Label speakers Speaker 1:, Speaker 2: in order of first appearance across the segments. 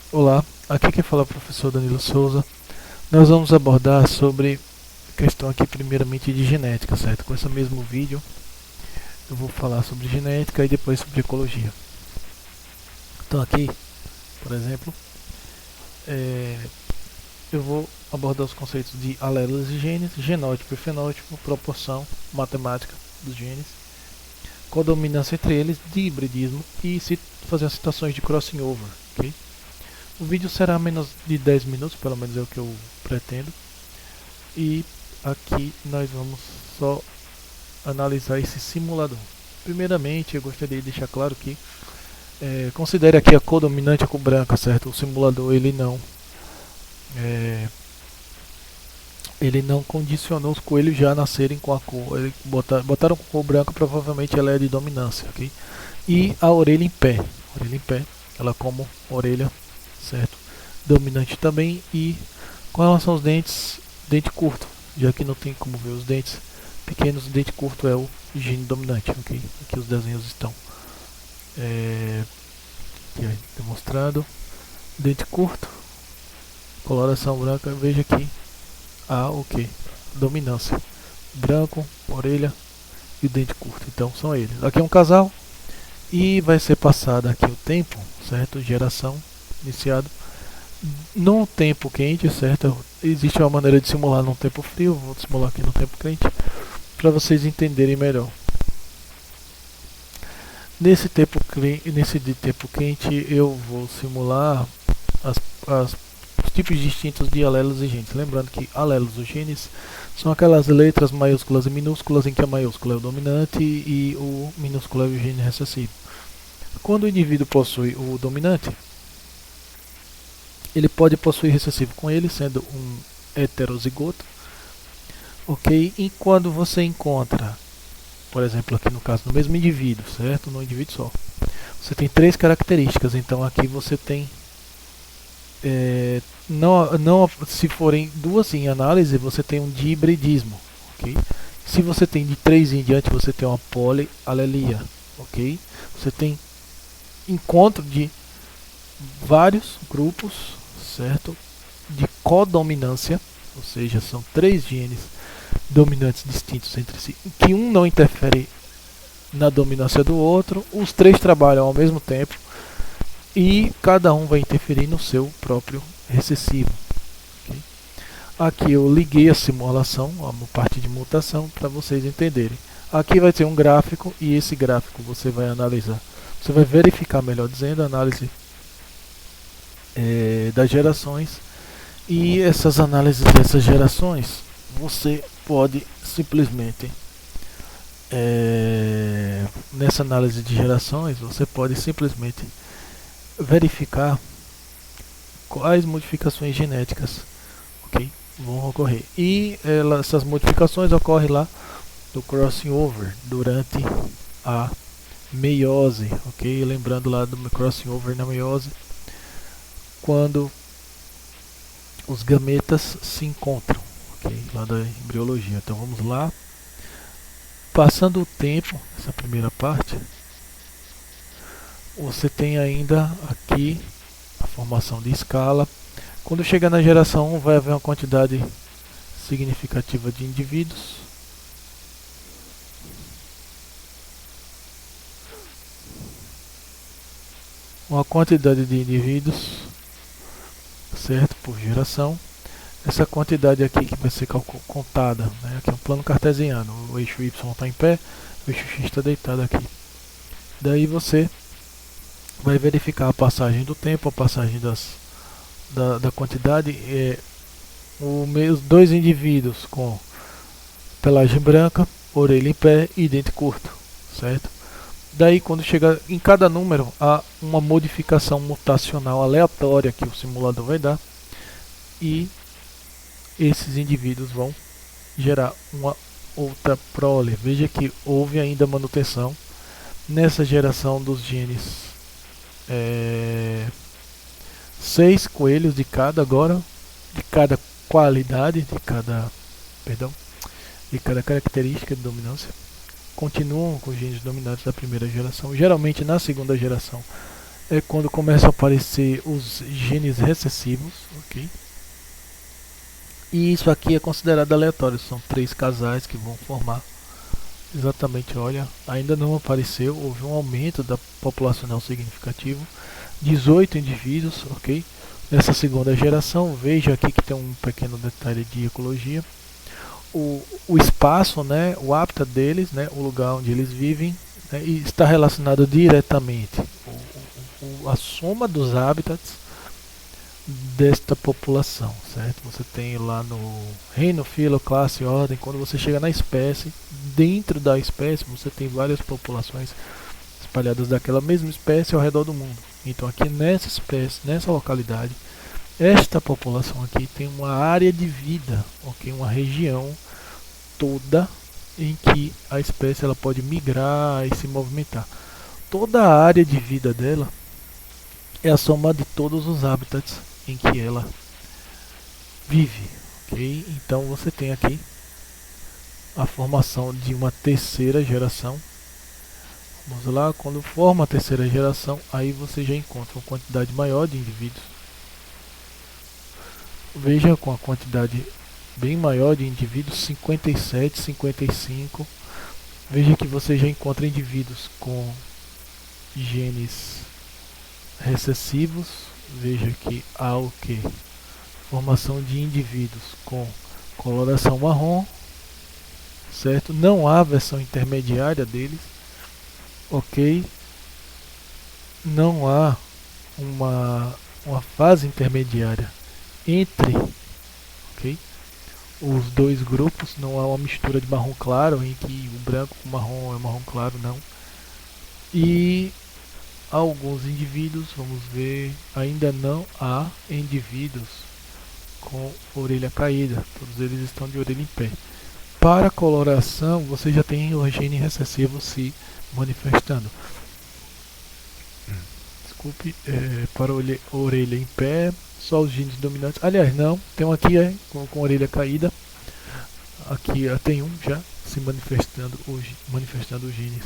Speaker 1: Olá, aqui quem fala é o professor Danilo Souza. Nós vamos abordar sobre questão aqui primeiramente de genética, certo? Com esse mesmo vídeo eu vou falar sobre genética e depois sobre ecologia. Então aqui, por exemplo, é, eu vou abordar os conceitos de alelos e genes, genótipo e fenótipo, proporção, matemática dos genes, codominância entre eles, de hibridismo e fazer as citações de crossing over, ok? O vídeo será menos de 10 minutos, pelo menos é o que eu pretendo. E aqui nós vamos só analisar esse simulador. Primeiramente, eu gostaria de deixar claro que considere aqui a cor dominante a cor branca, certo? O simulador ele não condicionou os coelhos já nascerem com a cor. Ele botaram com cor branca, provavelmente ela é de dominância, ok? E a orelha em pé, ela como orelha, certo? Dominante também. E com relação aos dentes, dente curto, já que não tem como ver os dentes pequenos, o dente curto é o gene dominante, ok? Aqui os desenhos estão aqui, demonstrando dente curto, coloração branca. Veja aqui a o que? Dominância, branco, orelha e o dente curto. Então são eles. Aqui é um casal e vai ser passado aqui o tempo, certo? Geração iniciado num tempo quente, certo? Existe uma maneira de simular num tempo frio, vou simular aqui no tempo quente para vocês entenderem melhor. Nesse de tempo quente eu vou simular as, os tipos distintos de alelos e genes. Lembrando que alelos ou genes são aquelas letras maiúsculas e minúsculas em que a maiúscula é o dominante e o minúsculo é o gene recessivo. Quando o indivíduo possui o dominante, ele pode possuir recessivo com ele, sendo um heterozigoto, ok? E quando você encontra, por exemplo, aqui no caso do mesmo indivíduo, certo? No indivíduo só, você tem três características. Então aqui você tem não, se forem duas em análise, você tem um dihibridismo, ok? Se você tem de 3 em diante, você tem uma polialelia, ok? Você tem encontro de vários grupos, certo? De codominância, ou seja, são três genes dominantes distintos entre si, que um não interfere na dominância do outro, os três trabalham ao mesmo tempo e cada um vai interferir no seu próprio recessivo. Okay? Aqui eu liguei a simulação, a parte de mutação, para vocês entenderem. Aqui vai ter um gráfico e esse gráfico você vai analisar. Você vai verificar, melhor dizendo, a análise das gerações. E essas análises dessas gerações, você pode simplesmente, nessa análise de gerações, você pode simplesmente verificar quais modificações genéticas, ok, vão ocorrer. E essas modificações ocorrem lá no crossing over durante a meiose, ok? Lembrando lá do crossing over na meiose, quando os gametas se encontram, ok? Lá da embriologia. Então vamos lá. Passando o tempo, essa primeira parte, você tem ainda aqui a formação de escala. Quando chegar na geração 1, vai haver uma quantidade significativa de indivíduos. Uma quantidade de indivíduos, certo, por geração. Essa quantidade aqui que vai ser contada, né? Aqui é um plano cartesiano, o eixo Y está em pé, o eixo X está deitado aqui. Daí você vai verificar a passagem do tempo, a passagem da quantidade. Os dois indivíduos com pelagem branca, orelha em pé e dente curto, certo? Daí quando chega em cada número há uma modificação mutacional aleatória que o simulador vai dar e esses indivíduos vão gerar uma outra prole. Veja que houve ainda manutenção nessa geração dos genes. 6 coelhos de cada agora, de cada qualidade, de cada característica de dominância, continuam com os genes dominantes da primeira geração. Geralmente na segunda geração é quando começam a aparecer os genes recessivos, ok? E isso aqui é considerado aleatório, são 3 casais que vão formar. Exatamente, olha, ainda não apareceu, houve um aumento da populacional significativo, 18 indivíduos, ok? Nessa segunda geração, veja aqui que tem um pequeno detalhe de ecologia. O espaço, né, o hábitat deles, né, o lugar onde eles vivem, né, e está relacionado diretamente a soma dos hábitats desta população, certo? Você tem lá no reino, filo, classe, ordem, quando você chega na espécie, dentro da espécie você tem várias populações espalhadas daquela mesma espécie ao redor do mundo. Então aqui nessa espécie, nessa localidade, esta população aqui tem uma área de vida, ok? Uma região toda em que a espécie ela pode migrar e se movimentar. Toda a área de vida dela é a soma de todos os hábitats em que ela vive, ok? Então você tem aqui a formação de uma terceira geração. Vamos lá, quando forma a terceira geração, aí você já encontra uma quantidade maior de indivíduos. Veja, com a quantidade bem maior de indivíduos, 57, 55. Veja que você já encontra indivíduos com genes recessivos. Veja que há o que? Formação de indivíduos com coloração marrom, certo? Não há versão intermediária deles, ok? Não há uma fase intermediária entre, ok? Os dois grupos, não há uma mistura de marrom claro em que o branco com marrom é marrom claro, não. E alguns indivíduos, vamos ver, ainda não há indivíduos com orelha caída, todos eles estão de orelha em pé. Para a coloração, você já tem o gene recessivo se manifestando. Desculpe, para a orelha em pé, só os genes dominantes. Aliás, não, tem um aqui com orelha caída. Aqui tem um já se manifestando os genes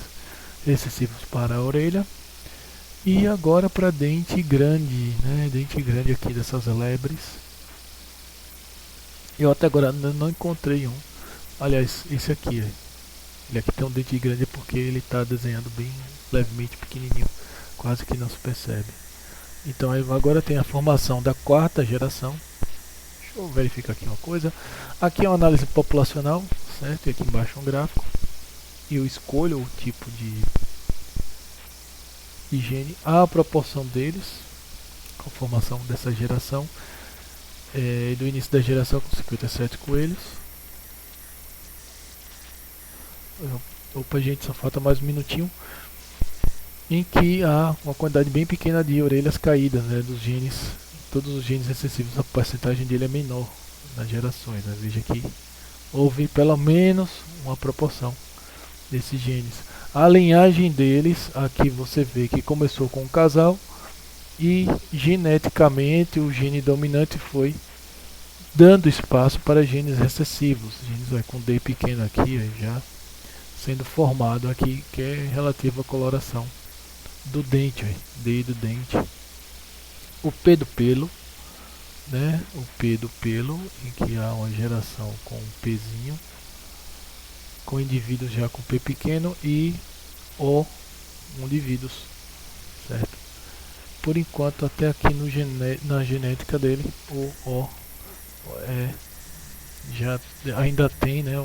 Speaker 1: recessivos para a orelha. E agora para dente grande, né? Dente grande aqui dessas lebres. Eu até agora não encontrei um. Aliás, esse aqui, ele aqui tem um dente grande porque ele está desenhado bem levemente pequenininho, quase que não se percebe. Então agora tem a formação da quarta geração. Deixa eu verificar aqui uma coisa. Aqui é uma análise populacional, certo? E aqui embaixo um gráfico. E eu escolho o tipo de gene, a proporção deles, com a formação dessa geração. Do início da geração com 57 coelhos. Opa, gente, só falta mais um minutinho. Em que há uma quantidade bem pequena de orelhas caídas, né, dos genes. Todos os genes recessivos, a porcentagem dele é menor nas gerações, né? Veja que houve pelo menos uma proporção desses genes. A linhagem deles, aqui você vê que começou com um casal e geneticamente o gene dominante foi dando espaço para genes recessivos. Genes com D pequeno aqui, já sendo formado aqui, que é relativo à coloração do dente, D do dente. O P do pelo, né? O P do pelo, em que há uma geração com um Pzinho, com indivíduos já com P pequeno, e O indivíduos, certo? Por enquanto, até aqui na genética dele, o O já ainda tem, né,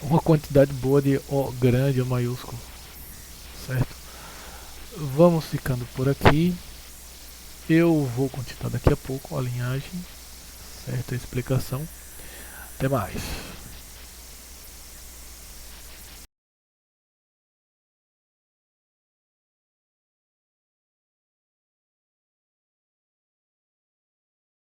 Speaker 1: uma quantidade boa de O grande ou maiúsculo, certo? Vamos ficando por aqui. Eu vou continuar daqui a pouco a linhagem, certo? A explicação. Até mais.